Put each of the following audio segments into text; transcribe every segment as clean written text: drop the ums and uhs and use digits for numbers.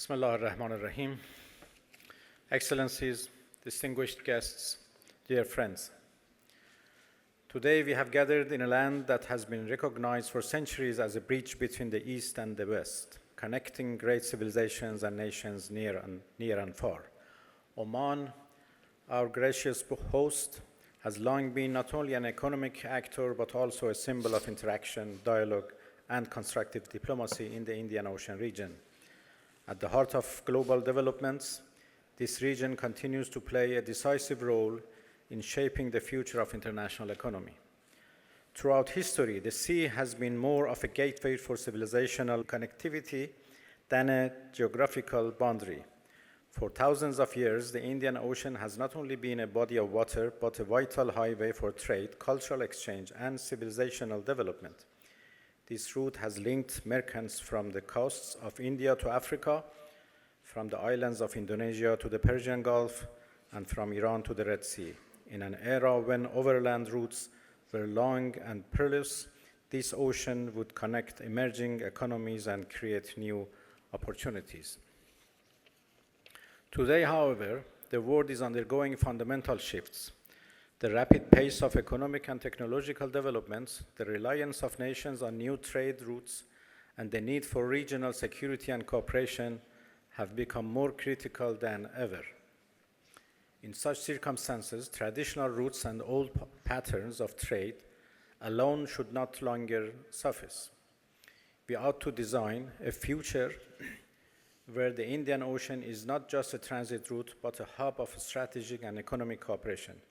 Bismillah ar-Rahman ar-Rahim. Excellencies, distinguished guests, dear friends. Today we have gathered in a land that has been recognized for centuries as a bridge between the East and the West, connecting great civilizations and nations near and far. Oman, our gracious host, has long been not only an economic actor but also a symbol of interaction, dialogue, and constructive diplomacy in the Indian Ocean region. At the heart of global developments, this region continues to play a decisive role in shaping the future of international economy. Throughout history, the sea has been more of a gateway for civilizational connectivity than a geographical boundary. For thousands of years, the Indian Ocean has not only been a body of water, but a vital highway for trade, cultural exchange, and civilizational development. This route has linked merchants from the coasts of India to Africa, from the islands of Indonesia to the Persian Gulf, and from Iran to the Red Sea. In an era when overland routes were long and perilous, this ocean would connect emerging economies and create new opportunities. Today, however, the world is undergoing fundamental shifts. The rapid pace of economic and technological developments, the reliance of nations on new trade routes, and the need for regional security and cooperation have become more critical than ever. In such circumstances, traditional routes and old patterns of trade alone should not longer suffice. We ought to design a future where the Indian Ocean is not just a transit route, but a hub of strategic and economic cooperation.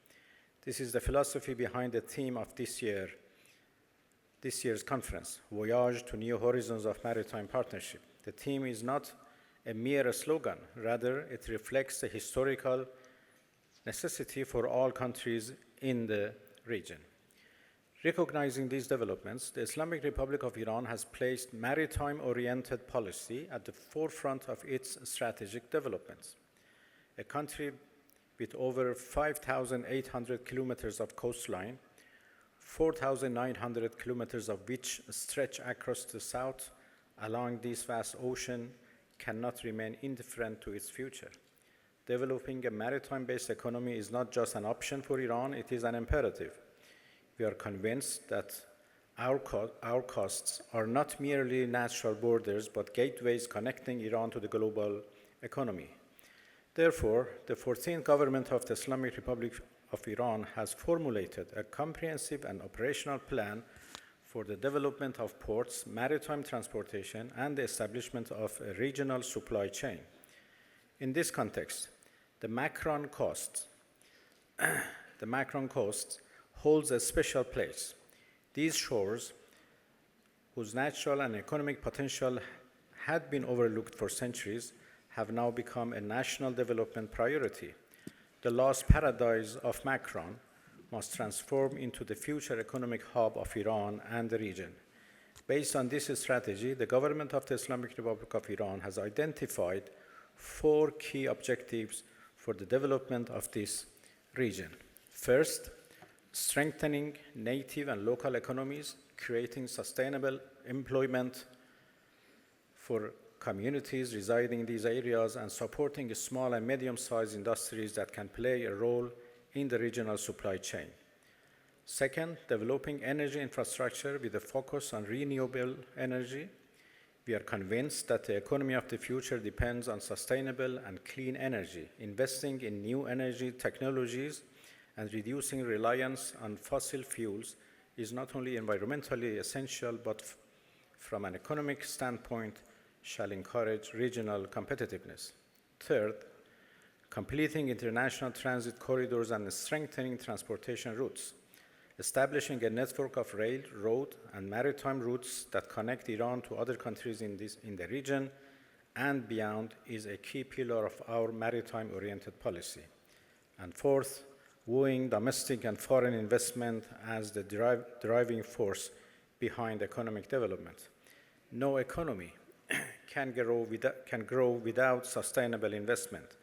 This is the philosophy behind the theme of this year's conference, Voyage to New Horizons of Maritime Partnership. The theme is not a mere slogan, rather it reflects the historical necessity for all countries in the region. Recognizing these developments, the Islamic Republic of Iran has placed maritime-oriented policy at the forefront of its strategic developments. A country with over 5,800 kilometers of coastline, 4,900 kilometers of which stretch across the south along this vast ocean, cannot remain indifferent to its future. Developing a maritime-based economy is not just an option for Iran, it is an imperative. We are convinced that our coasts are not merely natural borders, but gateways connecting Iran to the global economy. Therefore, the 14th government of the Islamic Republic of Iran has formulated a comprehensive and operational plan for the development of ports, maritime transportation, and the establishment of a regional supply chain. In this context, the Macron Coast holds a special place. These shores, whose natural and economic potential had been overlooked for centuries, have now become a national development priority. The lost paradise of Macron must transform into the future economic hub of Iran and the region. Based on this strategy, the government of the Islamic Republic of Iran has identified 4 key objectives for the development of this region. First, strengthening native and local economies, creating sustainable employment for communities residing in these areas, and supporting small and medium-sized industries that can play a role in the regional supply chain. Second, developing energy infrastructure with a focus on renewable energy. We are convinced that the economy of the future depends on sustainable and clean energy. Investing in new energy technologies and reducing reliance on fossil fuels is not only environmentally essential, but from an economic standpoint, shall encourage regional competitiveness. Third, completing international transit corridors and strengthening transportation routes. Establishing a network of rail, road, and maritime routes that connect Iran to other countries in the region and beyond is a key pillar of our maritime-oriented policy. And fourth, wooing domestic and foreign investment as the driving force behind economic development. No economy can grow without sustainable investment,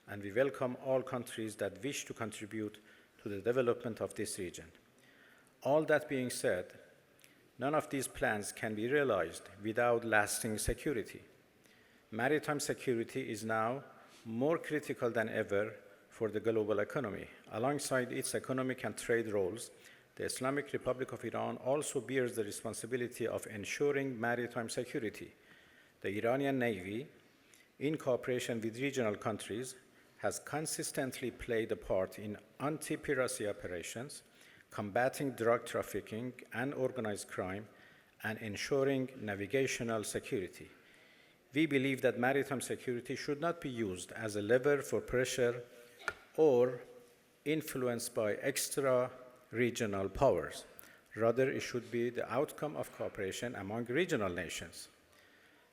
and we welcome all countries that wish to contribute to the development of this region. All that being said, none of these plans can be realized without lasting security. Maritime security is now more critical than ever for the global economy. Alongside its economic and trade roles, the Islamic Republic of Iran also bears the responsibility of ensuring maritime security. The Iranian Navy, in cooperation with regional countries, has consistently played a part in anti-piracy operations, combating drug trafficking and organized crime, and ensuring navigational security. We believe that maritime security should not be used as a lever for pressure or influenced by extra-regional powers. Rather, it should be the outcome of cooperation among regional nations.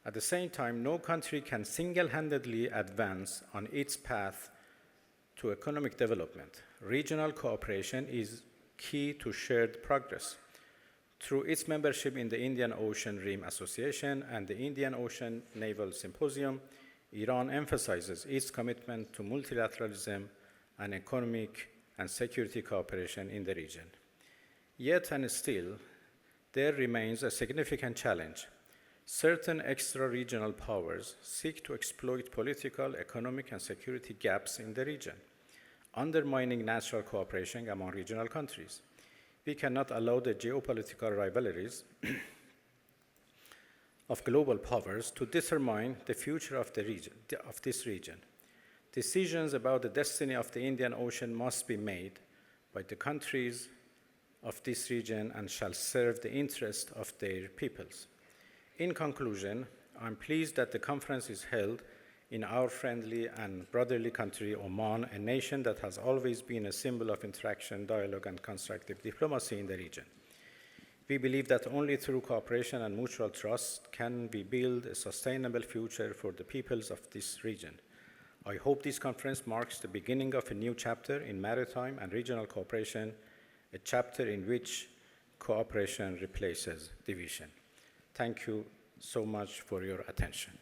At the same time, no country can single-handedly advance on its path to economic development. Regional cooperation is key to shared progress. Through its membership in the Indian Ocean Rim Association and the Indian Ocean Naval Symposium, Iran emphasizes its commitment to multilateralism and economic and security cooperation in the region. Yet and still, there remains a significant challenge. Certain extra-regional powers seek to exploit political, economic, and security gaps in the region, undermining natural cooperation among regional countries. We cannot allow the geopolitical rivalries of global powers to determine the future of this region. Decisions about the destiny of the Indian Ocean must be made by the countries of this region and shall serve the interest of their peoples. In conclusion, I'm pleased that the conference is held in our friendly and brotherly country, Oman, a nation that has always been a symbol of interaction, dialogue, and constructive diplomacy in the region. We believe that only through cooperation and mutual trust can we build a sustainable future for the peoples of this region. I hope this conference marks the beginning of a new chapter in maritime and regional cooperation, a chapter in which cooperation replaces division. Thank you so much for your attention.